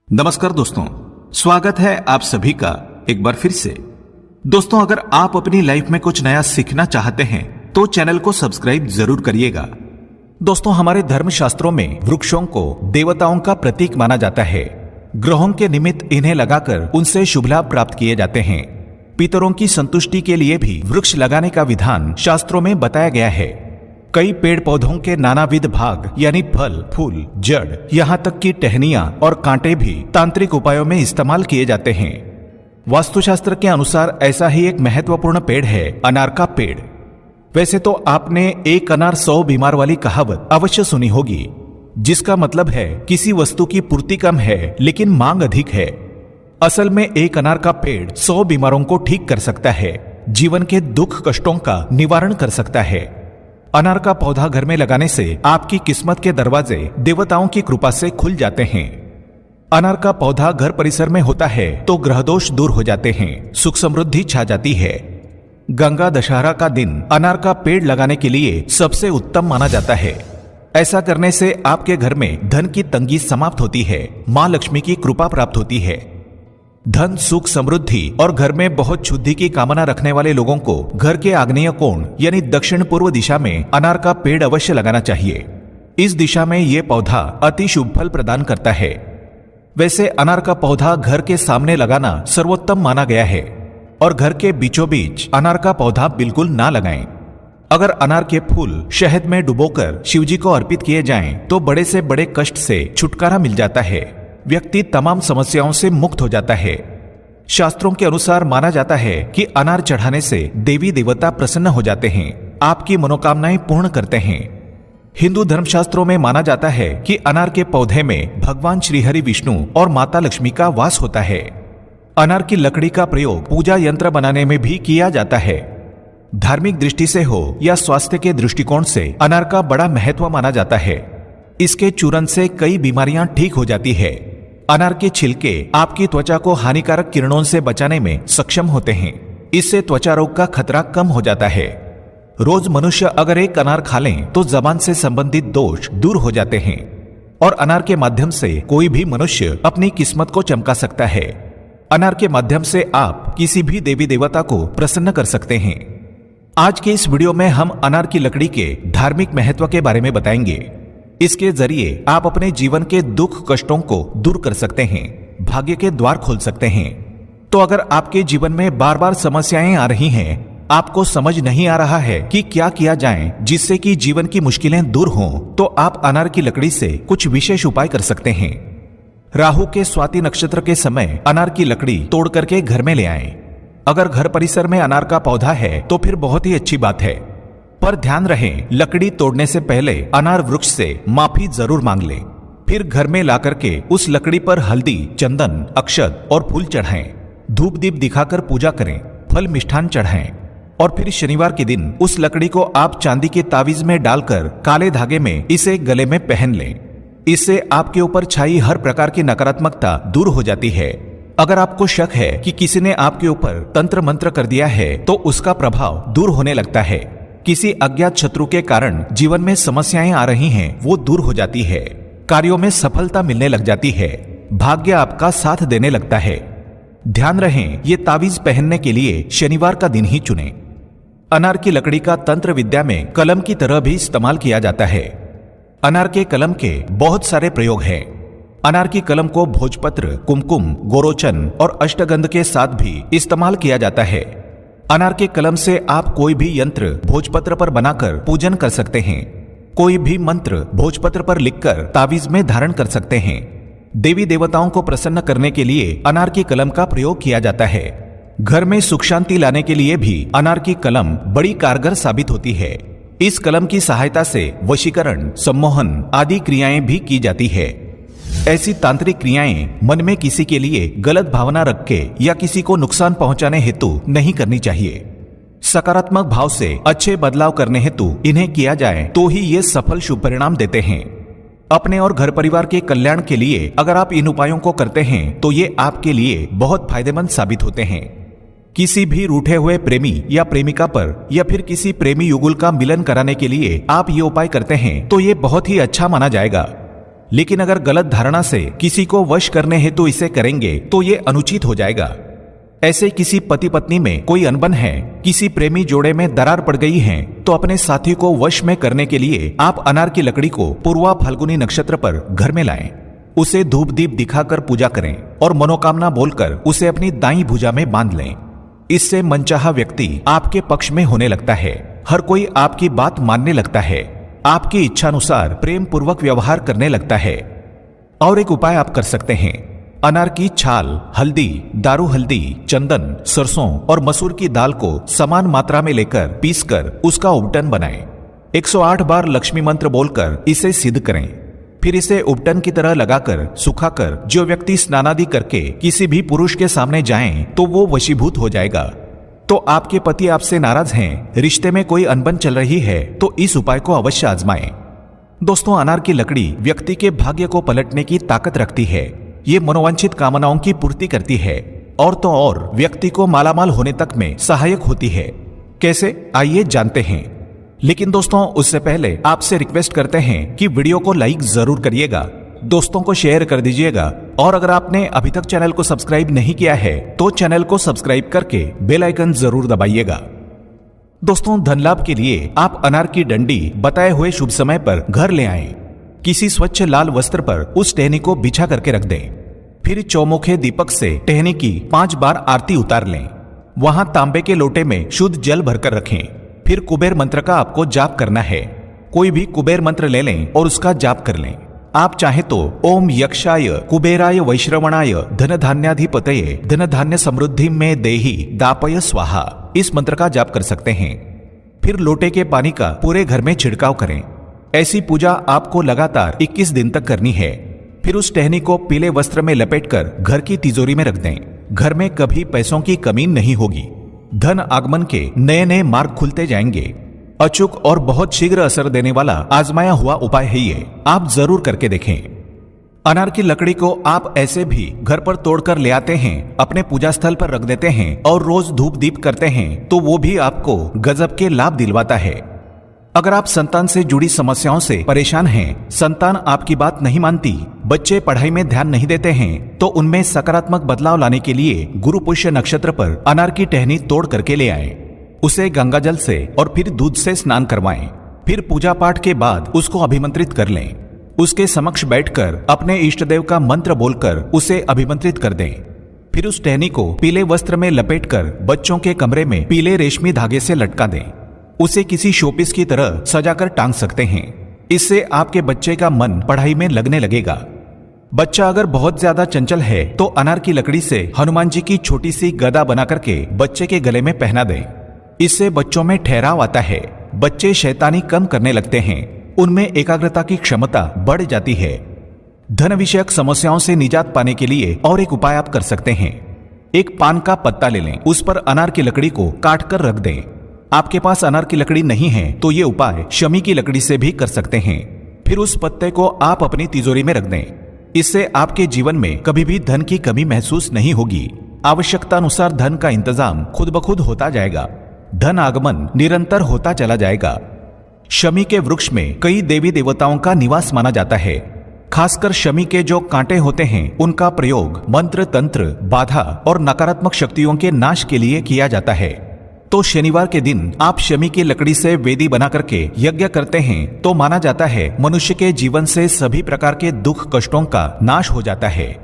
नमस्कार दोस्तों, स्वागत है आप सभी का एक बार फिर से। दोस्तों, अगर आप अपनी लाइफ में कुछ नया सीखना चाहते हैं तो चैनल को सब्सक्राइब जरूर करिएगा। दोस्तों, हमारे धर्म शास्त्रों में वृक्षों को देवताओं का प्रतीक माना जाता है। ग्रहों के निमित्त इन्हें लगाकर उनसे शुभ लाभ प्राप्त किए जाते हैं। पितरों की संतुष्टि के लिए भी वृक्ष लगाने का विधान शास्त्रों में बताया गया है। कई पेड़ पौधों के नानाविध भाग यानी फल, फूल, जड़, यहाँ तक कि टहनियां और कांटे भी तांत्रिक उपायों में इस्तेमाल किए जाते हैं। वास्तुशास्त्र के अनुसार ऐसा ही एक महत्वपूर्ण पेड़ है अनार का पेड़। वैसे तो आपने एक अनार 100 बीमार वाली कहावत अवश्य सुनी होगी, जिसका मतलब है किसी वस्तु की पूर्ति कम है लेकिन मांग अधिक है। असल में एक अनार का पेड़ 100 बीमारों को ठीक कर सकता है, जीवन के दुख कष्टों का निवारण कर सकता है। अनार का पौधा घर में लगाने से आपकी किस्मत के दरवाजे देवताओं की कृपा से खुल जाते हैं। अनार का पौधा घर परिसर में होता है तो ग्रह दोष दूर हो जाते हैं, सुख समृद्धि छा जाती है। गंगा दशहरा का दिन अनार का पेड़ लगाने के लिए सबसे उत्तम माना जाता है। ऐसा करने से आपके घर में धन की तंगी समाप्त होती है, मां लक्ष्मी की कृपा प्राप्त होती है। धन, सुख, समृद्धि और घर में बहुत शुद्धि की कामना रखने वाले लोगों को घर के आग्नेय कोण यानी दक्षिण पूर्व दिशा में अनार का पेड़ अवश्य लगाना चाहिए। इस दिशा में यह पौधा अति शुभ फल प्रदान करता है। वैसे अनार का पौधा घर के सामने लगाना सर्वोत्तम माना गया है और घर के बीचों बीच अनार का पौधा बिल्कुल ना लगाएं। अगर अनार के फूल शहद में डुबोकर शिवजी को अर्पित किए जाएं तो बड़े से बड़े कष्ट से छुटकारा मिल जाता है। व्यक्ति तमाम समस्याओं से मुक्त हो जाता है। शास्त्रों के अनुसार माना जाता है कि अनार चढ़ाने से देवी देवता प्रसन्न हो जाते हैं, आपकी मनोकामनाएं पूर्ण करते हैं। हिंदू धर्मशास्त्रों में माना जाता है कि अनार के पौधे में भगवान श्री हरि विष्णु और माता लक्ष्मी का वास होता है। अनार की लकड़ी का प्रयोग पूजा यंत्र बनाने में भी किया जाता है। धार्मिक दृष्टि से हो या स्वास्थ्य के दृष्टिकोण से अनार का बड़ा महत्व माना जाता है। इसके चूर्ण से कई बीमारियां ठीक हो जाती है। अनार के छिलके आपकी त्वचा को हानिकारक किरणों से बचाने में सक्षम होते हैं। इससे त्वचा रोग का खतरा कम हो जाता है। रोज मनुष्य अगर एक अनार खा लें तो जबान से संबंधित दोष दूर हो जाते हैं और अनार के माध्यम से कोई भी मनुष्य अपनी किस्मत को चमका सकता है। अनार के माध्यम से आप किसी भी देवी देवता को प्रसन्न कर सकते हैं। आज के इस वीडियो में हम अनार की लकड़ी के धार्मिक महत्व के बारे में बताएंगे। इसके जरिए आप अपने जीवन के दुख कष्टों को दूर कर सकते हैं, भाग्य के द्वार खोल सकते हैं। तो अगर आपके जीवन में बार बार समस्याएं आ रही हैं, आपको समझ नहीं आ रहा है कि क्या किया जाए जिससे कि जीवन की मुश्किलें दूर हों, तो आप अनार की लकड़ी से कुछ विशेष उपाय कर सकते हैं। राहु के स्वाति नक्षत्र के समय अनार की लकड़ी तोड़ करके घर में ले आएं। अगर घर परिसर में अनार का पौधा है तो फिर बहुत ही अच्छी बात है, पर ध्यान रहे लकड़ी तोड़ने से पहले अनार वृक्ष से माफी जरूर मांग लें। फिर घर में ला करके उस लकड़ी पर हल्दी, चंदन, अक्षत और फूल चढ़ाएं। धूप दीप दिखाकर पूजा करें, फल मिष्ठान चढ़ाएं और फिर शनिवार के दिन उस लकड़ी को आप चांदी के तावीज में डालकर काले धागे में इसे गले में पहन लें। इससे आपके ऊपर छाई हर प्रकार की नकारात्मकता दूर हो जाती है। अगर आपको शक है कि किसी ने आपके ऊपर तंत्र मंत्र कर दिया है तो उसका प्रभाव दूर होने लगता है। किसी अज्ञात शत्रु के कारण जीवन में समस्याएं आ रही हैं, वो दूर हो जाती है। कार्यों में सफलता मिलने लग जाती है, भाग्य आपका साथ देने लगता है। ध्यान रहे ये तावीज पहनने के लिए शनिवार का दिन ही चुनें। अनार की लकड़ी का तंत्र विद्या में कलम की तरह भी इस्तेमाल किया जाता है। अनार के कलम के बहुत सारे प्रयोग हैं। अनार की कलम को भोजपत्र, कुमकुम, गोरोचन और अष्टगंध के साथ भी इस्तेमाल किया जाता है। अनार के कलम से आप कोई भी यंत्र भोजपत्र पर बनाकर पूजन कर सकते हैं। कोई भी मंत्र भोजपत्र पर लिखकर तावीज में धारण कर सकते हैं। देवी देवताओं को प्रसन्न करने के लिए अनार की कलम का प्रयोग किया जाता है। घर में सुख शांति लाने के लिए भी अनार की कलम बड़ी कारगर साबित होती है। इस कलम की सहायता से वशीकरण, सम्मोहन आदि क्रियाएं भी की जाती है। ऐसी तांत्रिक क्रियाएं मन में किसी के लिए गलत भावना रख के या किसी को नुकसान पहुंचाने हेतु नहीं करनी चाहिए। सकारात्मक भाव से अच्छे बदलाव करने हेतु इन्हें किया जाए तो ही ये सफल शुभ परिणाम देते हैं। अपने और घर परिवार के कल्याण के लिए अगर आप इन उपायों को करते हैं तो ये आपके लिए बहुत फायदेमंद साबित होते हैं। किसी भी रूठे हुए प्रेमी या प्रेमिका पर या फिर किसी प्रेमी युगुल का मिलन कराने के लिए आप ये उपाय करते हैं तो ये बहुत ही अच्छा माना जाएगा। लेकिन अगर गलत धारणा से किसी को वश करने हेतु इसे करेंगे तो ये अनुचित हो जाएगा। ऐसे किसी पति पत्नी में कोई अनबन है, किसी प्रेमी जोड़े में दरार पड़ गई है, तो अपने साथी को वश में करने के लिए आप अनार की लकड़ी को पूर्वा फाल्गुनी नक्षत्र पर घर में लाएं। उसे धूप दीप दिखाकर पूजा करें और मनोकामना बोलकर उसे अपनी दाईं भुजा में बांध लें। इससे मनचाहा व्यक्ति आपके पक्ष में होने लगता है। हर कोई आपकी बात मानने लगता है, आपकी इच्छानुसार प्रेम पूर्वक व्यवहार करने लगता है। और एक उपाय आप कर सकते हैं। अनार की छाल, हल्दी, दारू हल्दी, चंदन, सरसों और मसूर की दाल को समान मात्रा में लेकर पीसकर उसका उपटन बनाएं। 108 बार लक्ष्मी मंत्र बोलकर इसे सिद्ध करें। फिर इसे उपटन की तरह लगाकर सुखाकर जो व्यक्ति स्नानादि करके किसी भी पुरुष के सामने जाए तो वो वशीभूत हो जाएगा। तो आपके पति आपसे नाराज हैं, रिश्ते में कोई अनबन चल रही है, तो इस उपाय को अवश्य आजमाएं। दोस्तों, अनार की लकड़ी व्यक्ति के भाग्य को पलटने की ताकत रखती है। ये मनोवांछित कामनाओं की पूर्ति करती है और तो और व्यक्ति को मालामाल होने तक में सहायक होती है। कैसे, आइए जानते हैं। लेकिन दोस्तों, उससे पहले आपसे रिक्वेस्ट करते हैं कि वीडियो को लाइक जरूर करिएगा, दोस्तों को शेयर कर दीजिएगा और अगर आपने अभी तक चैनल को सब्सक्राइब नहीं किया है तो चैनल को सब्सक्राइब करके बेल आइकन जरूर दबाइएगा। दोस्तों, धन लाभ के लिए आप अनार की डंडी बताए हुए शुभ समय पर घर ले आएं। किसी स्वच्छ लाल वस्त्र पर उस टहनी को बिछा करके रख दें। फिर चौमुखे दीपक से टहनी की 5 बार आरती उतार लें। वहां तांबे के लोटे में शुद्ध जल भरकर रखें। फिर कुबेर मंत्र का आपको जाप करना है। कोई भी कुबेर मंत्र ले लें और उसका जाप कर लें। आप चाहे तो ओम यक्षाय कुबेराय वैश्रवणाय धन धान्याधिपतये धन धान्य समृद्धि में देहि दापय स्वाहा इस मंत्र का जाप कर सकते हैं। फिर लोटे के पानी का पूरे घर में छिड़काव करें। ऐसी पूजा आपको लगातार 21 दिन तक करनी है। फिर उस टहनी को पीले वस्त्र में लपेटकर घर की तिजोरी में रख दें। घर में कभी पैसों की कमी नहीं होगी। धन आगमन के नए नए मार्ग खुलते जाएंगे। अचूक और बहुत शीघ्र असर देने वाला आजमाया हुआ उपाय है ये, आप जरूर करके देखें। अनार की लकड़ी को आप ऐसे भी घर पर तोड़कर ले आते हैं, अपने पूजा स्थल पर रख देते हैं और रोज धूप दीप करते हैं तो वो भी आपको गजब के लाभ दिलवाता है। अगर आप संतान से जुड़ी समस्याओं से परेशान हैं, संतान आपकी बात नहीं मानती, बच्चे पढ़ाई में ध्यान नहीं देते हैं, तो उनमें सकारात्मक बदलाव लाने के लिए गुरु पुष्य नक्षत्र पर अनार की टहनी तोड़ करके ले आएं। उसे गंगा जल से और फिर दूध से स्नान करवाएं। फिर पूजा पाठ के बाद उसको अभिमंत्रित कर लें। उसके समक्ष बैठकर अपने इष्ट देव का मंत्र बोलकर उसे अभिमंत्रित कर दें। फिर उस टहनी को पीले वस्त्र में लपेटकर बच्चों के कमरे में पीले रेशमी धागे से लटका दें। उसे किसी शोपीस की तरह सजाकर टांग सकते हैं। इससे आपके बच्चे का मन पढ़ाई में लगने लगेगा। बच्चा अगर बहुत ज्यादा चंचल है तो अनार की लकड़ी से हनुमान जी की छोटी सी गदा बना करके बच्चे के गले में पहना दें। इससे बच्चों में ठहराव आता है। बच्चे शैतानी कम करने लगते हैं। उनमें एकाग्रता की क्षमता बढ़ जाती है। धन विषयक समस्याओं से निजात पाने के लिए और एक उपाय आप कर सकते हैं। एक पान का पत्ता ले लें, उस पर अनार की लकड़ी को काट कर रख दें। आपके पास अनार की लकड़ी नहीं है तो ये उपाय शमी की लकड़ी से भी कर सकते हैं। फिर उस पत्ते को आप अपनी तिजोरी में रख दें। इससे आपके जीवन में कभी भी धन की कमी महसूस नहीं होगी। आवश्यकता अनुसार धन का इंतजाम खुद ब खुद होता जाएगा। धन आगमन निरंतर होता चला जाएगा। शमी के वृक्ष में कई देवी देवताओं का निवास माना जाता है। खासकर शमी के जो कांटे होते हैं उनका प्रयोग मंत्र, तंत्र, बाधा और नकारात्मक शक्तियों के नाश के लिए किया जाता है। तो शनिवार के दिन आप शमी की लकड़ी से वेदी बना करके यज्ञ करते हैं तो माना जाता है मनुष्य के जीवन से सभी प्रकार के दुख कष्टों का नाश हो जाता है।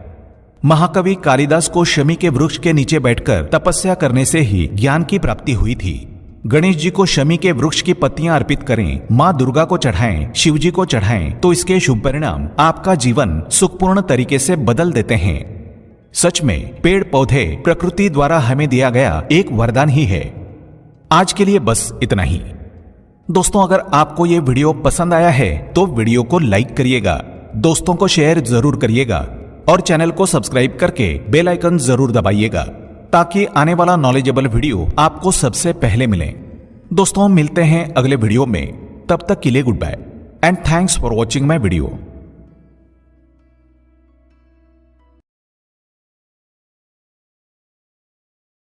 महाकवि कालिदास को शमी के वृक्ष के नीचे बैठकर तपस्या करने से ही ज्ञान की प्राप्ति हुई थी। गणेश जी को शमी के वृक्ष की पत्तियां अर्पित करें, माँ दुर्गा को चढ़ाएं, शिव जी को चढ़ाएं तो इसके शुभ परिणाम आपका जीवन सुखपूर्ण तरीके से बदल देते हैं। सच में पेड़ पौधे प्रकृति द्वारा हमें दिया गया एक वरदान ही है। आज के लिए बस इतना ही। दोस्तों, अगर आपको ये वीडियो पसंद आया है तो वीडियो को लाइक करिएगा, दोस्तों को शेयर जरूर करिएगा और चैनल को सब्सक्राइब करके बेल आइकन जरूर दबाइएगा ताकि आने वाला नॉलेजेबल वीडियो आपको सबसे पहले मिले। दोस्तों, मिलते हैं अगले वीडियो में। तब तक के लिए goodbye and thanks for watching my video.